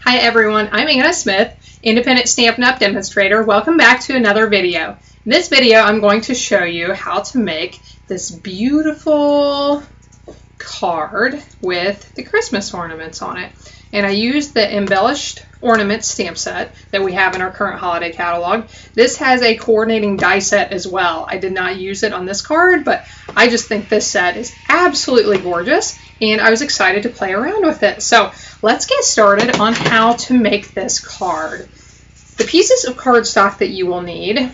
Hi everyone, I'm Anna Smith, Independent Stampin' Up! Demonstrator. Welcome back to another video. In this video I'm going to show you how to make this beautiful card with the Christmas ornaments on it. And I used the embellished ornament stamp set that we have in our current holiday catalog. This has a coordinating die set as well. I did not use it on this card, but I just think this set is absolutely gorgeous and I was excited to play around with it. So let's get started on how to make this card. The pieces of cardstock that you will need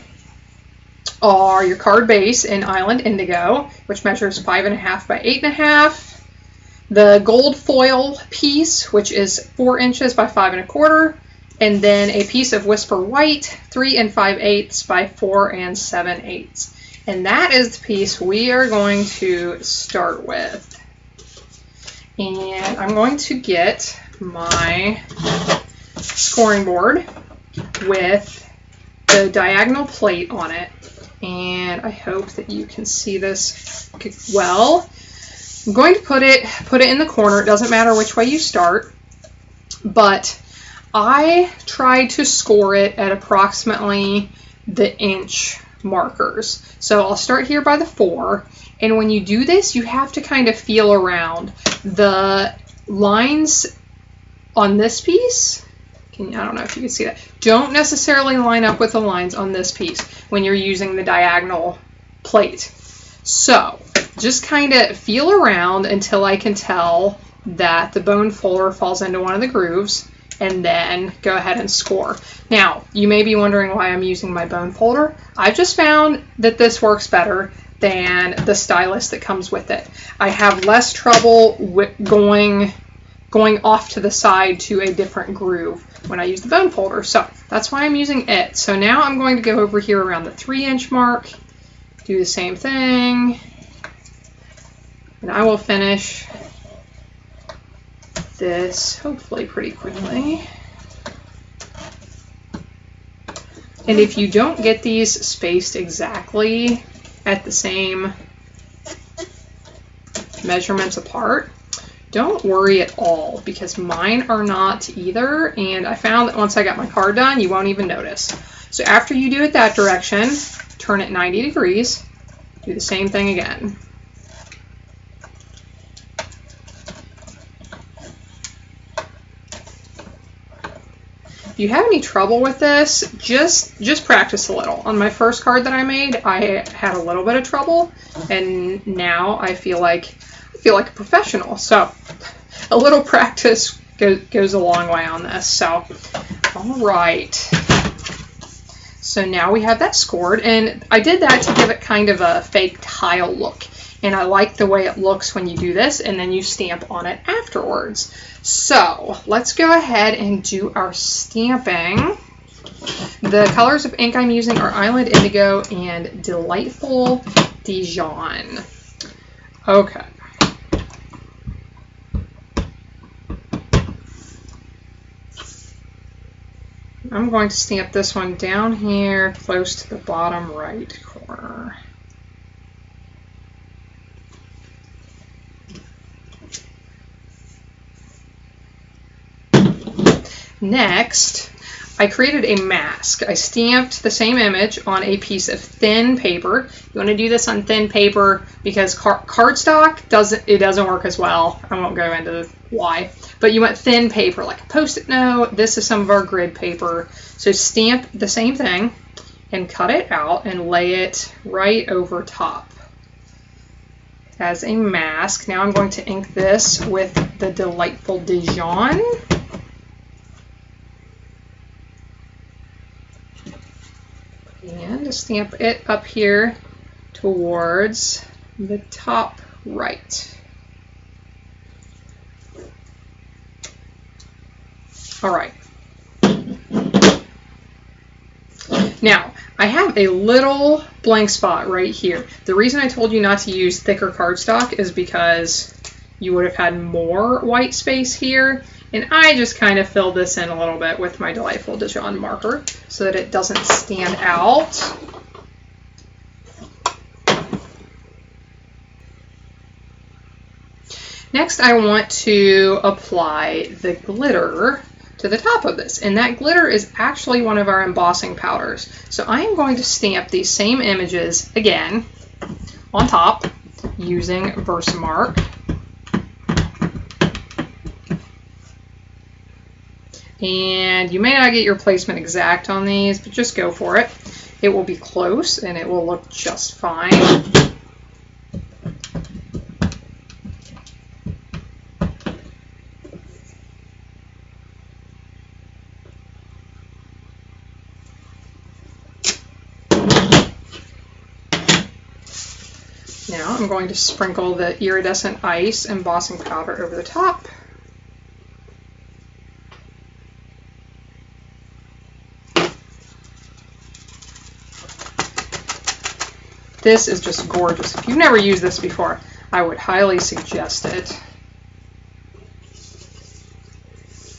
are your card base in Island Indigo, which measures 5.5 by 8.5. The gold foil piece, which is 4 inches by 5 1/4, and then a piece of Whisper White, 3 5/8 by 4 7/8. And that is the piece we are going to start with. And I'm going to get my scoring board with the diagonal plate on it. And I hope that you can see this well. I'm going to put it in the corner. It doesn't matter which way you start, but I tried to score it at approximately the inch markers. So I'll start here by the 4, and when you do this, you have to kind of feel around. The lines on this piece, I don't know if you can see that, don't necessarily line up with the lines on this piece when you're using the diagonal plate. So just kind of feel around until I can tell that the bone folder falls into one of the grooves, and then go ahead and score. Now, you may be wondering why I'm using my bone folder. I've just found that this works better than the stylus that comes with it. I have less trouble with going off to the side to a different groove when I use the bone folder, so that's why I'm using it. So now I'm going to go over here around the 3-inch mark, do the same thing, and I will finish this hopefully pretty quickly. And if you don't get these spaced exactly at the same measurements apart, don't worry at all, because mine are not either, and I found that once I got my card done, you won't even notice. So after you do it that direction, turn it 90 degrees, do the same thing again. If you have any trouble with this, just practice a little. On my first card that I made, I had a little bit of trouble, and now I feel like a professional. So a little practice goes a long way on this. So all right. So now we have that scored, and I did that to give it kind of a fake tile look. And I like the way it looks when you do this, and then you stamp on it afterwards. So let's go ahead and do our stamping. The colors of ink I'm using are Island Indigo and Delightful Dijon. Okay. I'm going to stamp this one down here close to the bottom right corner. Next, I created a mask. I stamped the same image on a piece of thin paper. You want to do this on thin paper because cardstock doesn't work as well. I won't go into why, but you want thin paper like a Post-it note. This is some of our grid paper. So stamp the same thing and cut it out and lay it right over top as a mask. Now I'm going to ink this with the Delightful Dijon. And stamp it up here towards the top right. All right. Now, I have a little blank spot right here. The reason I told you not to use thicker cardstock is because you would have had more white space here. And I just kind of filled this in a little bit with my Delightful Dijon marker so that it doesn't stand out. Next, I want to apply the glitter to the top of this. And that glitter is actually one of our embossing powders. So I am going to stamp these same images again on top using Versamark. And you may not get your placement exact on these, but just go for it. It will be close and it will look just fine. Now I'm going to sprinkle the iridescent ice embossing powder over the top. This is just gorgeous. If you've never used this before, I would highly suggest it.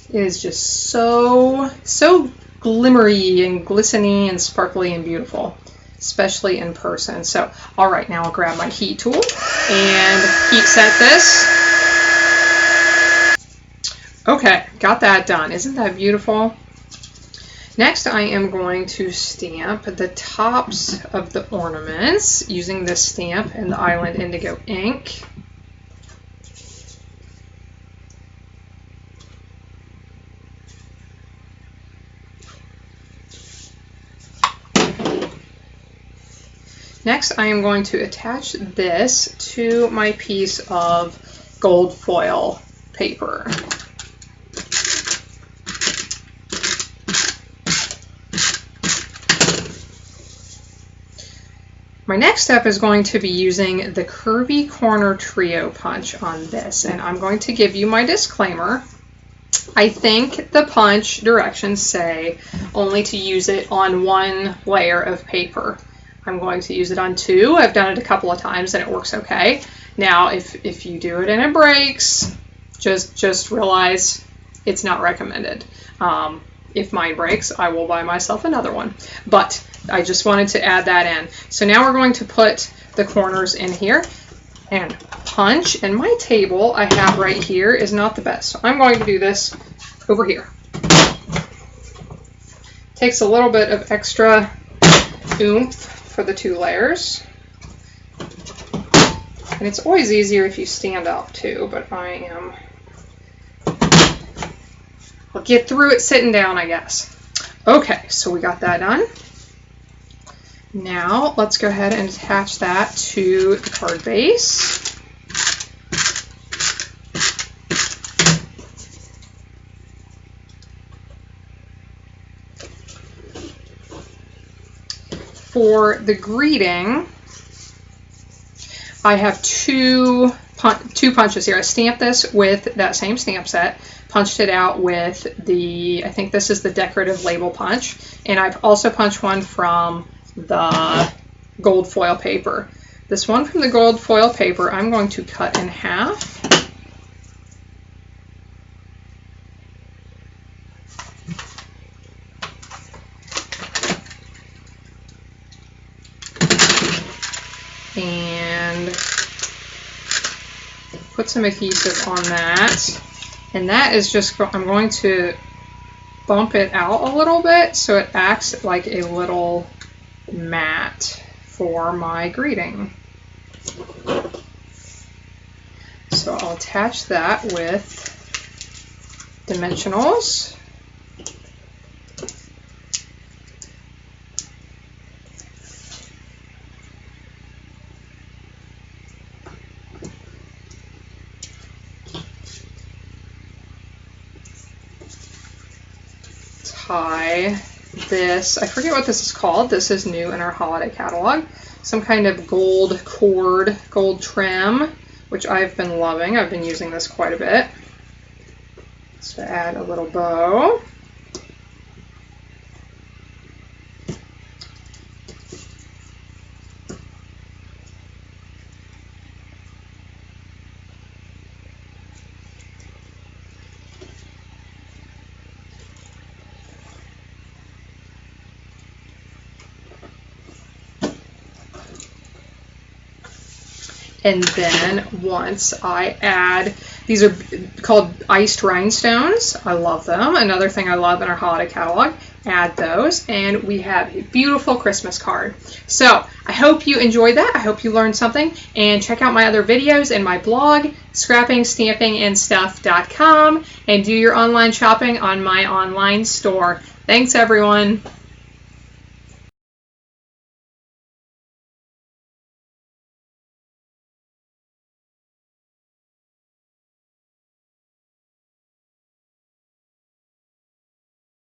It is just so glimmery and glistening and sparkly and beautiful, especially in person. So, all right, now I'll grab my heat tool and heat set this. Okay, got that done. Isn't that beautiful? Next, I am going to stamp the tops of the ornaments using this stamp and the Island Indigo ink. Next, I am going to attach this to my piece of gold foil paper. My next step is going to be using the Curvy Corner Trio Punch on this, and I'm going to give you my disclaimer. I think the punch directions say only to use it on one layer of paper. I'm going to use it on two. I've done it a couple of times and it works okay. Now, if you do it and it breaks, just realize it's not recommended. If mine breaks, I will buy myself another one. But I just wanted to add that in. So now we're going to put the corners in here and punch. And my table I have right here is not the best. So I'm going to do this over here. Takes a little bit of extra oomph for the two layers. And it's always easier if you stand up too, but I'll get through it sitting down, I guess. Okay, so we got that done. Now let's go ahead and attach that to the card base. For the greeting, I have two punches here. I stamped this with that same stamp set, punched it out with I think this is the decorative label punch, and I've also punched one from the gold foil paper. This one from the gold foil paper I'm going to cut in half. And put some adhesive on that. And that is just, I'm going to bump it out a little bit so it acts like a little mat for my greeting. So I'll attach that with dimensionals. Tie this, I forget what this is called. This is new in our holiday catalog. Some kind of gold cord, gold trim, which I've been loving. I've been using this quite a bit. So add a little bow. And then once I add, these are called iced rhinestones. I love them. Another thing I love in our holiday catalog. Add those, and we have a beautiful Christmas card. So I hope you enjoyed that. I hope you learned something, and check out my other videos in my blog, scrappingstampingandstuff.com, and do your online shopping on my online store. Thanks, everyone.